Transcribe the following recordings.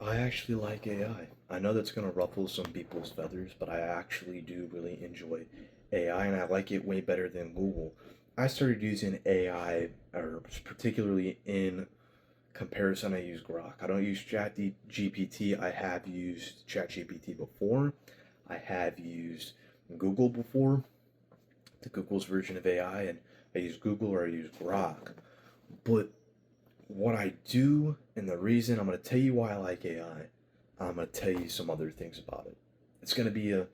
I actually like AI. I know that's going to ruffle some people's feathers, but I actually do really enjoy AI and I like it way better than Google. I started using AI, or particularly in comparison, I use Grok. I don't use ChatGPT. I have used ChatGPT before. I have used Google before, the Google's version of AI, and I use Google or I use Grok. But what I do, and the reason I'm going to tell you why I like AI, I'm going to tell you some other things about it. It's going to be an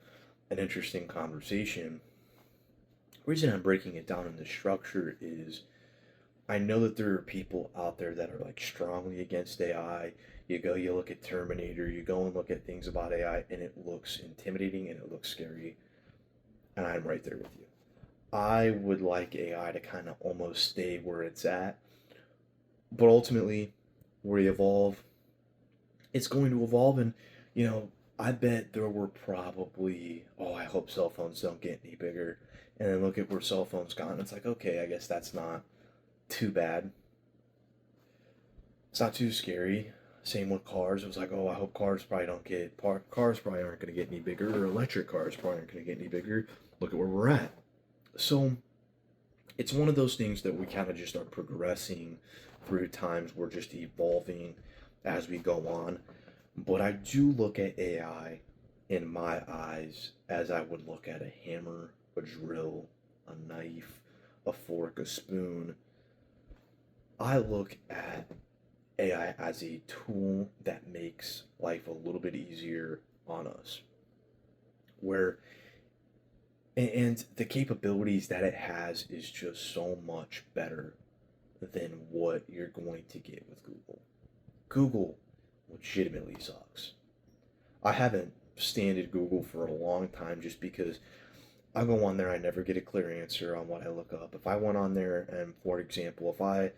interesting conversation. The reason I'm breaking it down in the structure is I know that there are people out there that are like strongly against AI. You look at Terminator, you go and look at things about AI, and it looks intimidating and it looks scary. And I'm right there with you. I would like AI to kind of almost stay where it's at, but ultimately, we evolve. It's going to evolve, and you know, I bet there were probably, oh, I hope cell phones don't get any bigger. And then look at where cell phones gone. It's like, okay, I guess that's not too bad. It's not too scary. Same with cars. It was like, oh, I hope cars probably don't get cars probably aren't going to get any bigger, or electric cars probably aren't going to get any bigger. Look at where we're at. So it's one of those things that we kind of just are progressing through times. We're just evolving as we go on. But I do look at AI in my eyes as I would look at a hammer, a drill, a knife, a fork, a spoon. I look at AI as a tool that makes life a little bit easier on us. Where and the capabilities that it has is just so much better than what you're going to get with Google. Google legitimately sucks. I haven't standed Google for a long time just because I go on there, I never get a clear answer on what I look up. If I went on there and, for example, if I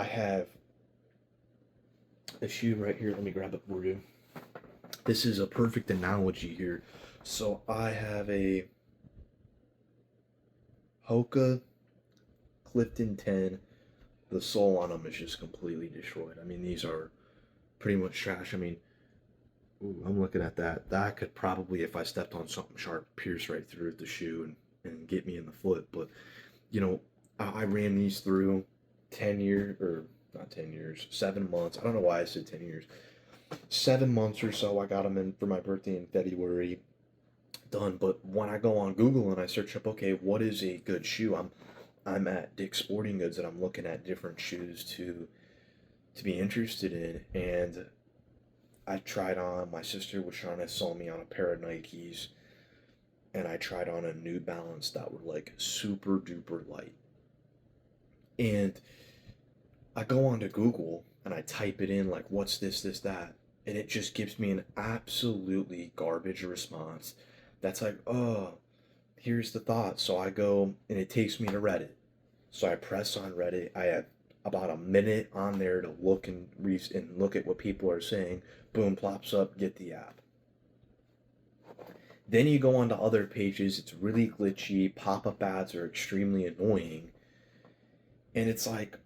have a shoe right here, let me grab it for you. This is a perfect analogy here. So I have a Hoka Clifton 10. The sole on them is just completely destroyed. I mean, these are pretty much trash. I mean, ooh, I'm looking at that. That could probably, if I stepped on something sharp, pierce right through the shoe and get me in the foot. But, you know, I ran these through 10 years, or not 10 years, 7 months. I don't know why I said 10 years. 7 months or so, I got them in for my birthday in February. Done. But when I go on Google and I search up, okay, what is a good shoe? I'm at Dick's Sporting Goods and I'm looking at different shoes to be interested in, and I tried on. My sister was trying to sell me on a pair of Nikes, and I tried on a New Balance that were like super duper light. And I go onto Google and I type it in like, what's this, that, and it just gives me an absolutely garbage response. That's like, oh, here's the thought. So I go and it takes me to Reddit. So I press on Reddit. I have about a minute on there to look and look at what people are saying. Boom, plops up. Get the app. Then you go on to other pages. It's really glitchy. Pop-up ads are extremely annoying, and it's like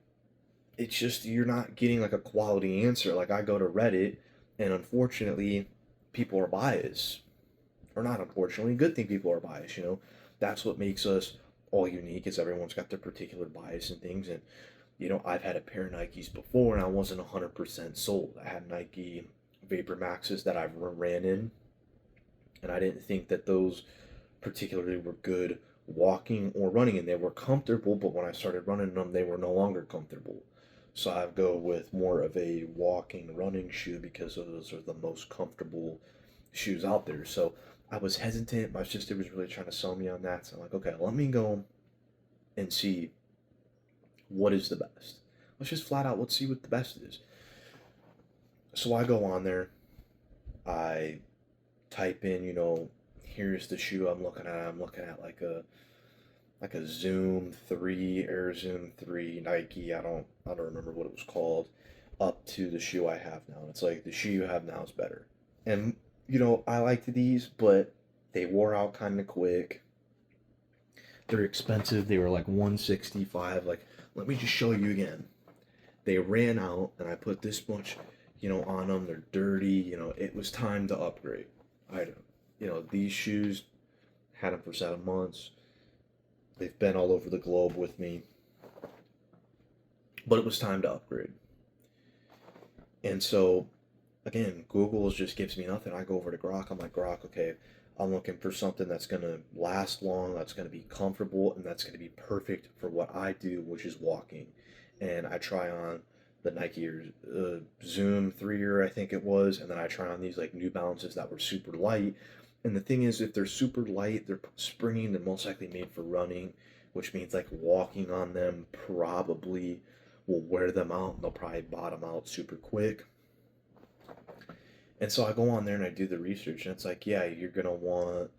it's just you're not getting like a quality answer. Like I go to Reddit, and unfortunately, people are biased, or not unfortunately, good thing people are biased. That's what makes us all unique. Is everyone's got their particular bias and things, and I've had a pair of Nikes before and I wasn't 100% sold. I had Nike Vapor Maxes that I've ran in, and I didn't think that those particularly were good walking or running, and they were comfortable, but when I started running them, they were no longer comfortable. So I go with more of a walking running shoe because those are the most comfortable shoes out there. So I was hesitant. My sister was really trying to sell me on that. So I'm like, okay, let me go and see what is the best. Let's just flat out, let's see what the best is. So I go on there, I type in, here's the shoe I'm looking at. I'm looking at like a Zoom 3, Air Zoom 3 Nike. I don't remember what it was called, up to the shoe I have now. It's like the shoe you have now is better. And I liked these, but they wore out kind of quick. They're expensive. They were like 165. Like, let me just show you again. They ran out, and I put this much. on them. They're dirty. It was time to upgrade. I, these shoes, had them for 7 months. They've been all over the globe with me, but it was time to upgrade. And so, again, Google just gives me nothing. I go over to Grok. I'm like, Grok, okay, I'm looking for something that's going to last long, that's going to be comfortable, and that's going to be perfect for what I do, which is walking. And I try on the Nike Zoom 3 I think it was, and then I try on these like New Balances that were super light. And the thing is, if they're super light, they're springy, they're most likely made for running, which means like walking on them probably will wear them out, and they'll probably bottom out super quick. And so I go on there and I do the research, and it's like, yeah, you're gonna want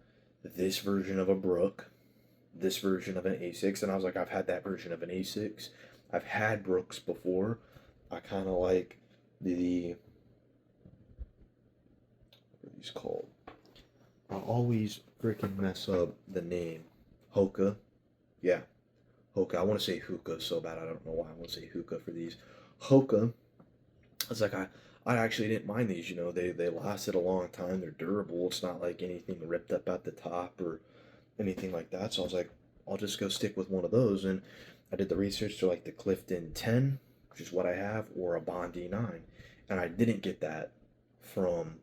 this version of a Brook, this version of an Asics, and I was like, I've had that version of an Asics. I've had Brooks before. I kind of like the, what are these called? I always freaking mess up the name. Hoka. Yeah, Hoka. I want to say Hookah so bad. I don't know why I want to say Hookah for these. Hoka. It's like I actually didn't mind these. They lasted a long time. They're durable. It's not like anything ripped up at the top or anything like that. So I was like, I'll just go stick with one of those. And I did the research to like the Clifton 10, which is what I have, or a Bondi 9. And I didn't get that from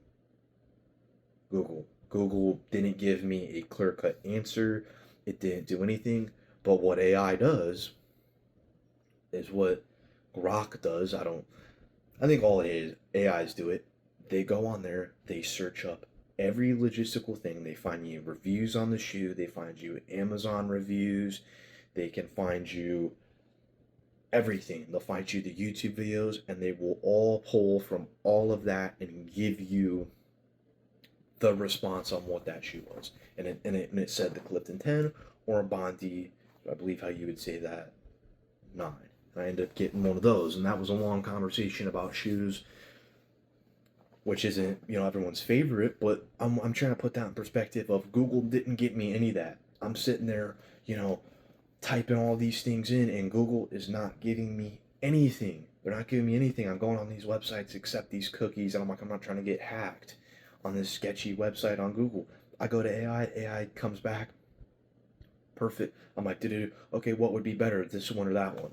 Google. Google didn't give me a clear-cut answer. It didn't do anything. But what AI does is what Grok does. I think all AIs do it. They go on there, they search up every logistical thing. They find you reviews on the shoe, they find you Amazon reviews, they can find you everything. They'll find you the YouTube videos, and they will all pull from all of that and give you the response on what that shoe was. And it said the Clifton 10 or a Bondi, I believe how you would say that, 9. I ended up getting one of those, and that was a long conversation about shoes, which isn't everyone's favorite, but I'm trying to put that in perspective of Google didn't get me any of that. I'm sitting there, typing all these things in, and Google is not giving me anything. They're not giving me anything. I'm going on these websites, accept these cookies, and I'm like, I'm not trying to get hacked on this sketchy website on Google. I go to AI comes back, perfect. I'm like, okay, what would be better, this one or that one?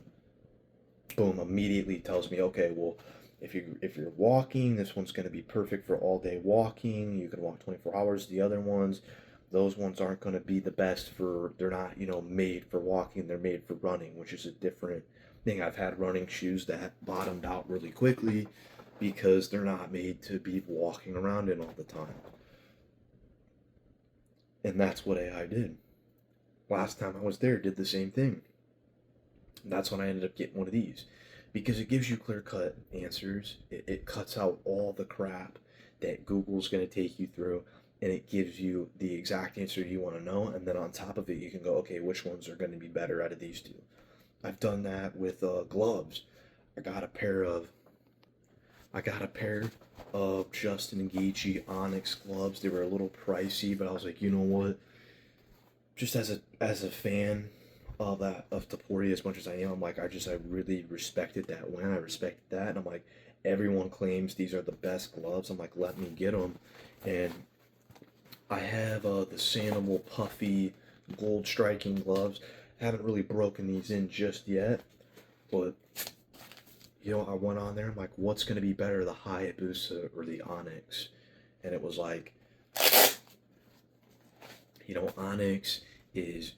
Boom, immediately tells me, okay, well, if you're walking, this one's going to be perfect for all day walking. You can walk 24 hours. The other ones, those ones aren't going to be the best they're not, made for walking. They're made for running, which is a different thing. I've had running shoes that bottomed out really quickly because they're not made to be walking around in all the time. And that's what AI did. Last time I was there, did the same thing. That's when I ended up getting one of these, because it gives you clear-cut answers. It cuts out all the crap that Google's going to take you through, and it gives you the exact answer you want to know. And then on top of it, you can go, okay, which ones are going to be better out of these two? I've done that with gloves. I got a pair of Justin and Gaethje Onyx gloves. They were a little pricey, but I was like, you know what? Just as a fan of Tapori as much as I am, I'm like, I really respected that win. I respected that, and I'm like, everyone claims these are the best gloves. I'm like, let me get them. And I have the Sandoval puffy gold striking gloves. I haven't really broken these in just yet, but I went on there. I'm like, what's gonna be better, the Hayabusa or the Onyx? And it was like, Onyx is,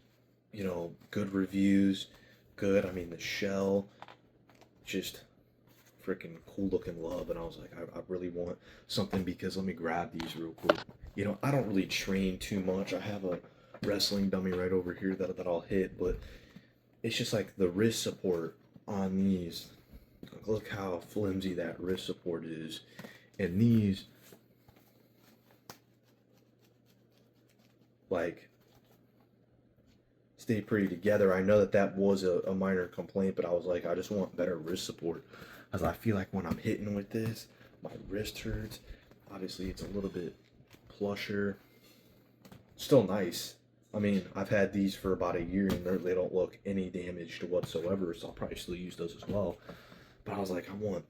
good reviews, good. I mean, the shell, just freaking cool looking glove. And I was like, I really want something, because let me grab these real quick. I don't really train too much. I have a wrestling dummy right over here that I'll hit, but it's just like the wrist support on these. Look how flimsy that wrist support is. And these, like, stay pretty together. I know that was a minor complaint, but I was like, I just want better wrist support, as I feel like when I'm hitting with this, my wrist hurts. Obviously, it's a little bit plusher. Still nice. I mean, I've had these for about a year, and they don't look any damaged whatsoever, so I'll probably still use those as well. But I was like, I want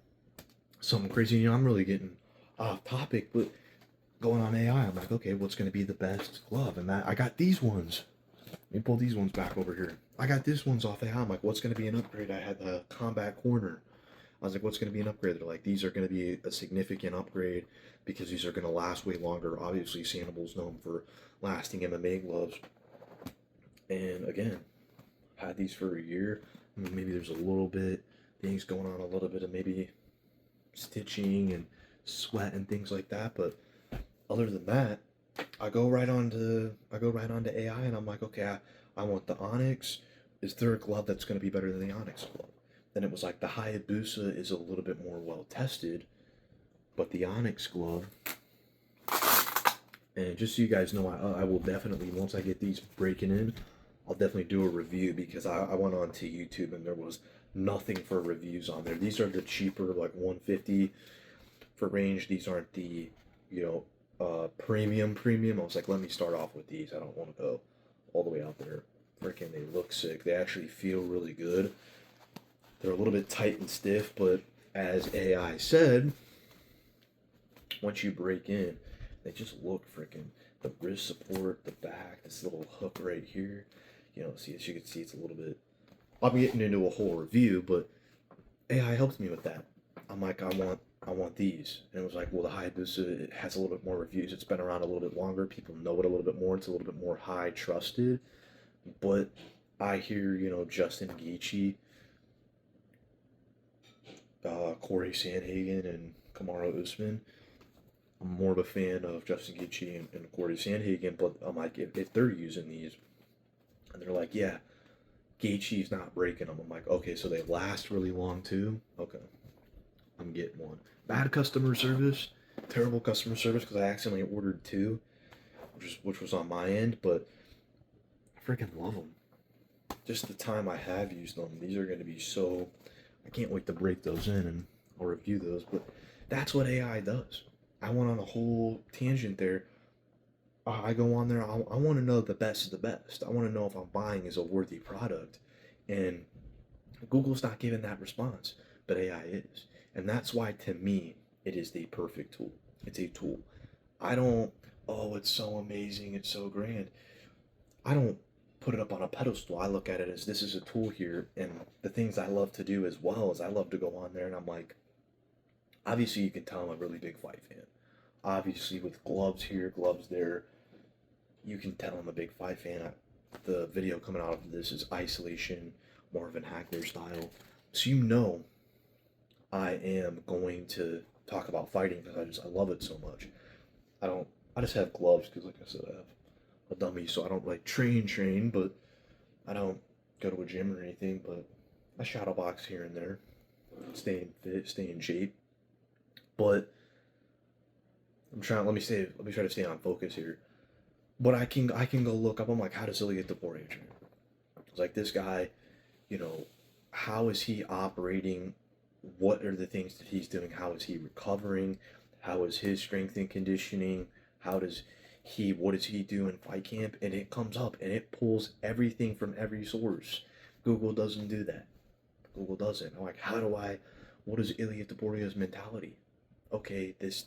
something crazy. You know, I'm really getting off topic, but going on AI, I'm like, okay, what's going to be the best glove? And that I got these ones. Let me pull these ones back over here. I got this ones off AI. I'm like, what's going to be an upgrade? I had the combat corner. I was like, what's going to be an upgrade? They're like, these are going to be a significant upgrade because these are going to last way longer. Obviously, Sanibel's known for lasting MMA gloves. And again, had these for a year. I mean, maybe there's a little bit things going on, a little bit of maybe stitching and sweat and things like that. But other than that, I go right on to AI, and I'm like, okay, I want the Onyx. Is there a glove that's going to be better than the Onyx glove? Then it was like the Hayabusa is a little bit more well tested, but the Onyx glove. And just so you guys know, I will definitely, once I get these breaking in, I'll definitely do a review because I went on to YouTube and there was nothing for reviews on there. These are the cheaper, like 150 for range. These aren't the, you know, premium. I was like, let me start off with these. I don't want to go all the way out there. Freaking, they look sick. They actually feel really good. They're a little bit tight and stiff, but as AI said, once you break in, they just look freaking. The wrist support, the back, this little hook right here. You know, see, as you can see, it's a little bit. I'm getting into a whole review, but AI helped me with that. I'm like, I want these, and it was like, well, the Hayabusa it has a little bit more reviews. It's been around a little bit longer. People know it a little bit more. It's a little bit more high trusted. But I hear, you know, Justin Gaethje, Corey Sandhagen, and Kamaru Usman. I'm more of a fan of Justin Gaethje and Corey Sandhagen, but I'm like, if they're using these, and they're like, yeah, Gaethje's not breaking them. I'm like, okay, so they last really long too. Okay, I'm getting one. Bad customer service, terrible customer service because I accidentally ordered two, which was on my end, but I freaking love them. Just the time I have used them, these are going to be so. I can't wait to break those in and I'll review those. But that's what AI does. I went on a whole tangent there. I go on there. I want to know the best of the best. I want to know if I'm buying is a worthy product, and Google's not giving that response, but AI is, and that's why to me it is the perfect tool. It's a tool. I don't. Oh, it's so amazing. It's so grand. I don't put it up on a pedestal. I look at it as this is a tool here, and the things I love to do as well is I love to go on there and I'm like, obviously you can tell I'm a really big fight fan. Obviously with gloves here, gloves there, you can tell I'm a big fight fan. The video coming out of this is isolation, Marvin Hagler style, so you know I am going to talk about fighting because I love it so much. I don't. I just have gloves because, like I said, I have a dummy, so I don't like train, but I don't go to a gym or anything, but I shadow box here and there, staying fit, stay in shape. But I'm trying. Let me try to stay on focus here. But I can go look up. I'm like, how does Ilya Taporia train? It's like this guy, you know, how is he operating? What are the things that he's doing? How is he recovering? How is his strength and conditioning? How does what does he do in fight camp? And it comes up and it pulls everything from every source. Google doesn't do that. Google doesn't. I'm like, what is Ilya Taboria's mentality? Okay, he's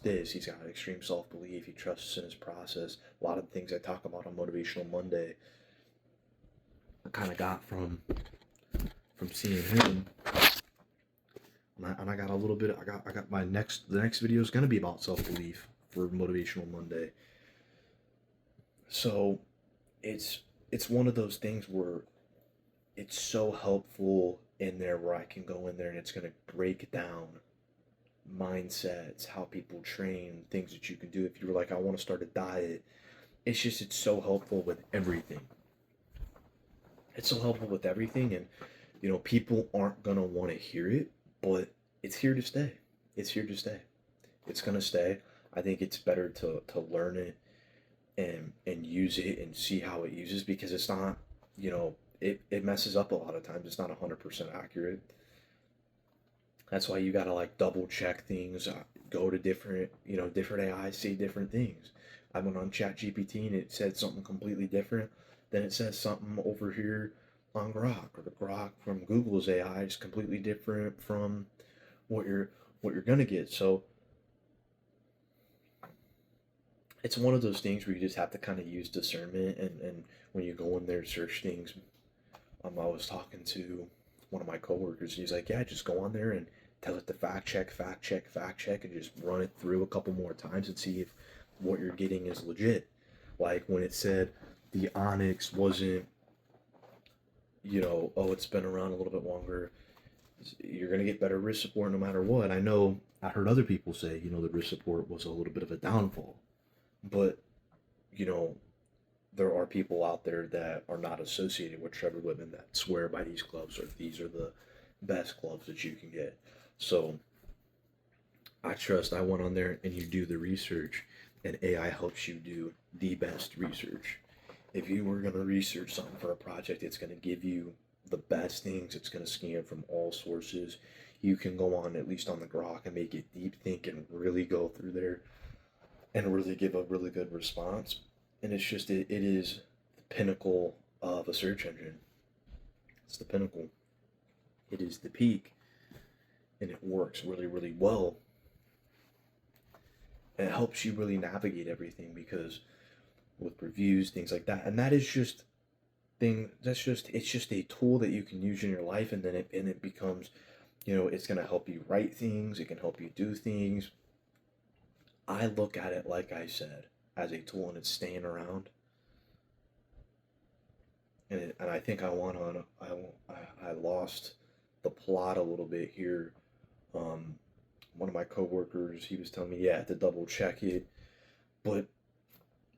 got extreme self-belief, he trusts in his process. A lot of the things I talk about on Motivational Monday, I kind of got from seeing him. And I got a little bit. I got the next video is gonna be about self-belief for Motivational Monday. So, it's one of those things where it's so helpful in there where I can go in there and it's gonna break down mindsets, how people train, things that you can do. If you were like, I want to start a diet, it's so helpful with everything. It's so helpful with everything, and you know, people aren't gonna want to hear it, but it's here to stay. It's here to stay. It's gonna stay. I think it's better to learn it and use it and see how it uses because it's not, you know, it messes up a lot of times. It's not 100% accurate. That's why you gotta like double check things, go to different, you know, different AI, see different things. I went on Chat GPT and it said something completely different. Then it says something over here on Grok, or the Grok from Google's AI is completely different from what what you're gonna get. So it's one of those things where you just have to kind of use discernment, and when you go in there search things. I was talking to one of my coworkers, and he's like, "Yeah, just go on there and tell it to fact check, fact check, fact check, and just run it through a couple more times and see if what you're getting is legit." Like when it said the Onyx wasn't, oh, it's been around a little bit longer. You're gonna get better wrist support no matter what. I know I heard other people say, the wrist support was a little bit of a downfall, but you know, there are people out there that are not associated with Trevor Whitman that swear by these gloves, or these are the best gloves that you can get. So I went on there and you do the research, and AI helps you do the best research. If you were going to research something for a project, it's going to give you the best things. It's going to scan from all sources. You can go on, at least on the Grok, and make it deep think and really go through there and really give a really good response. And it is the pinnacle of a search engine. It's the pinnacle. It is the peak, and it works really, really well. And it helps you really navigate everything, because with reviews, things like that, and that is just it's just a tool that you can use in your life, and then it becomes, it's gonna help you write things. It can help you do things. I look at it, like I said, as a tool, and it's staying around. And I think I lost the plot a little bit here. Um, One of my coworkers, he was telling me, yeah, to double check it, but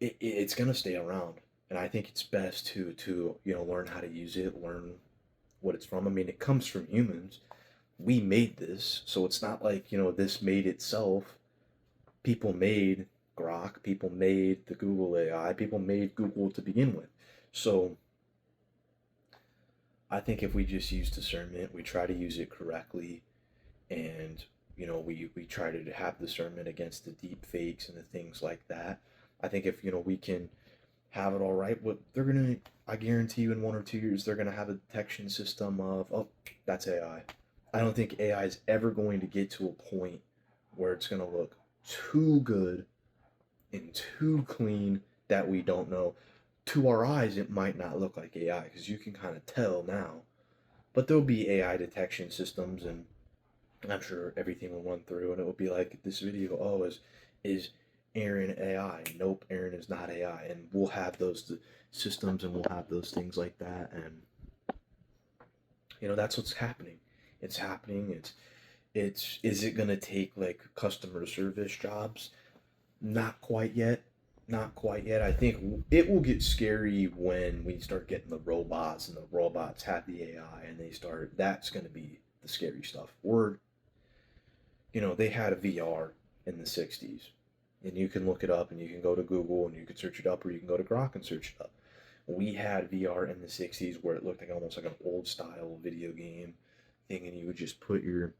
it's gonna stay around, and I think it's best to learn how to use it, learn what it's from. I mean, it comes from humans. We made this, so it's not like this made itself. People made Grok, people made the Google AI, people made Google to begin with. So I think if we just use discernment, we try to use it correctly, and we try to have discernment against the deep fakes and the things like that. I think if we can have it all right, what they're gonna, I guarantee you, in 1 or 2 years, they're gonna have a detection system of, oh, that's AI. I don't think AI is ever going to get to a point where it's gonna look too good and too clean that we don't know. To our eyes, it might not look like AI, because you can kind of tell now. But there'll be AI detection systems, and I'm sure everything will run through, and it will be like this video. Oh, is Aaron AI? Nope, Aaron is not AI. And we'll have those systems, and we'll have those things like that, and that's what's happening. It's happening. It's is it gonna take like customer service jobs? Not quite yet. Not quite yet. I think it will get scary when we start getting the robots, and the robots have the AI, and they start. That's going to be the scary stuff. Or, they had a VR in the 60s, and you can look it up, and you can go to Google and you can search it up, or you can go to Grok and search it up. We had VR in the 60s where it looked like almost like an old style video game thing, and you would just put your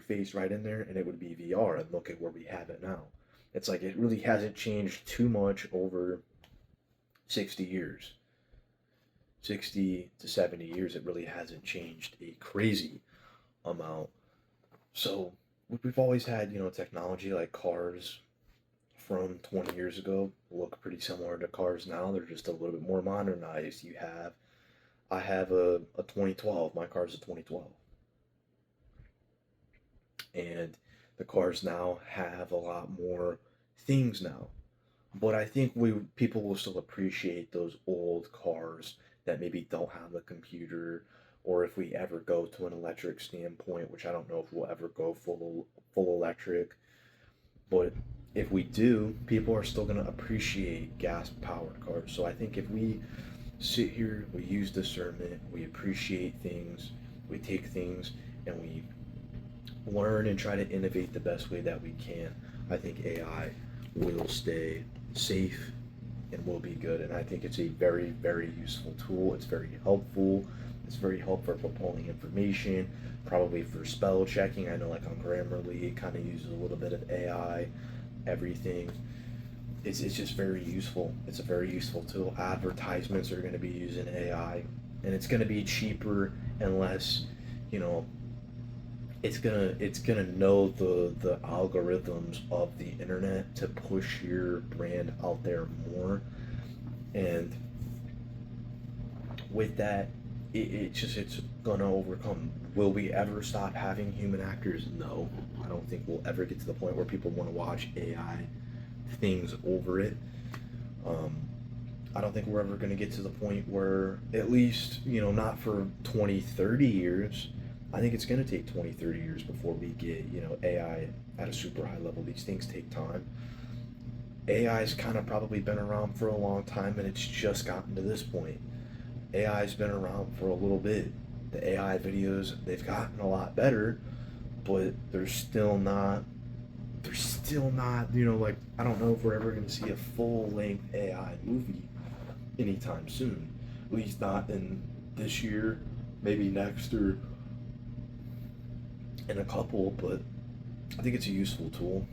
face right in there, and it would be VR. And look at where we have it now. It's like it really hasn't changed too much over 60 years. 60 to 70 years, it really hasn't changed a crazy amount. So we've always had, technology like cars from 20 years ago look pretty similar to cars now. They're just a little bit more modernized. I have a 2012. My car's a 2012. And the cars now have a lot more things now. But I think people will still appreciate those old cars that maybe don't have the computer, or if we ever go to an electric standpoint, which I don't know if we'll ever go full electric. But if we do, people are still going to appreciate gas powered cars. So I think if we sit here, we use discernment, we appreciate things, we take things, and we learn and try to innovate the best way that we can, I think AI will stay safe and will be good. And I think it's a very, very useful tool. It's very helpful. It's very helpful for pulling information, probably for spell checking. I know, like on Grammarly, it kind of uses a little bit of AI. Everything. It's just very useful. It's a very useful tool. Advertisements are going to be using AI, and it's going to be cheaper and less, you know, it's gonna know the algorithms of the internet to push your brand out there more. And with that, it's gonna overcome. Will we ever stop having human actors? No, I don't think we'll ever get to the point where people want to watch AI things over it. um, I don't think we're ever going to get to the point where, at least, not for 20, 30 years. I think it's going to take 20, 30 years before we get, AI at a super high level. These things take time. AI's kind of probably been around for a long time, and it's just gotten to this point. AI's been around for a little bit. The AI videos, they've gotten a lot better, but they're still not, like, I don't know if we're ever going to see a full length AI movie anytime soon. At least not in this year, maybe next, or in a couple, but I think it's a useful tool.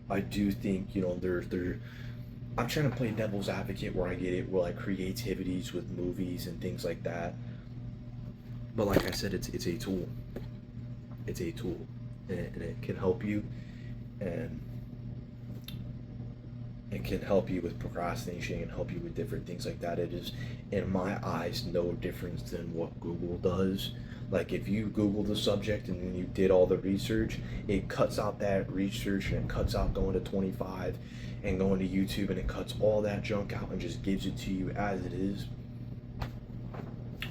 I do think, I'm trying to play devil's advocate where I get it, where like creativities with movies and things like that. But like I said, it's a tool. It's a tool, and it can help you, and it can help you with procrastination and help you with different things like that. It is, in my eyes, no difference than what Google does. Like, if you Google the subject and then you did all the research, it cuts out that research, and it cuts out going to 25 and going to YouTube, and it cuts all that junk out and just gives it to you as it is.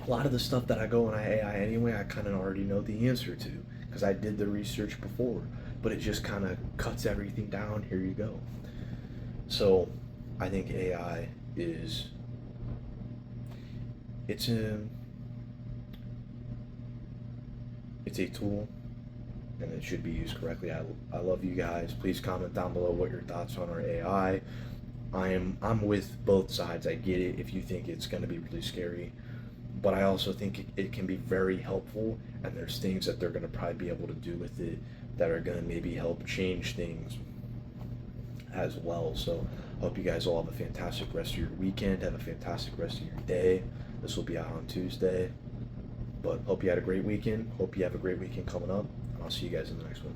A lot of the stuff that I go in AI anyway, I kind of already know the answer to because I did the research before, but it just kind of cuts everything down. Here you go. So I think AI is, it's a it's a tool, and it should be used correctly. I love you guys. Please comment down below what your thoughts on our AI. I'm with both sides. I get it if you think it's going to be really scary, but I also think it can be very helpful, and there's things that they're going to probably be able to do with it that are going to maybe help change things as well. So I hope you guys all have a fantastic rest of your weekend. Have a fantastic rest of your day. This will be out on Tuesday, but hope you had a great weekend. Hope you have a great weekend coming up, and I'll see you guys in the next one.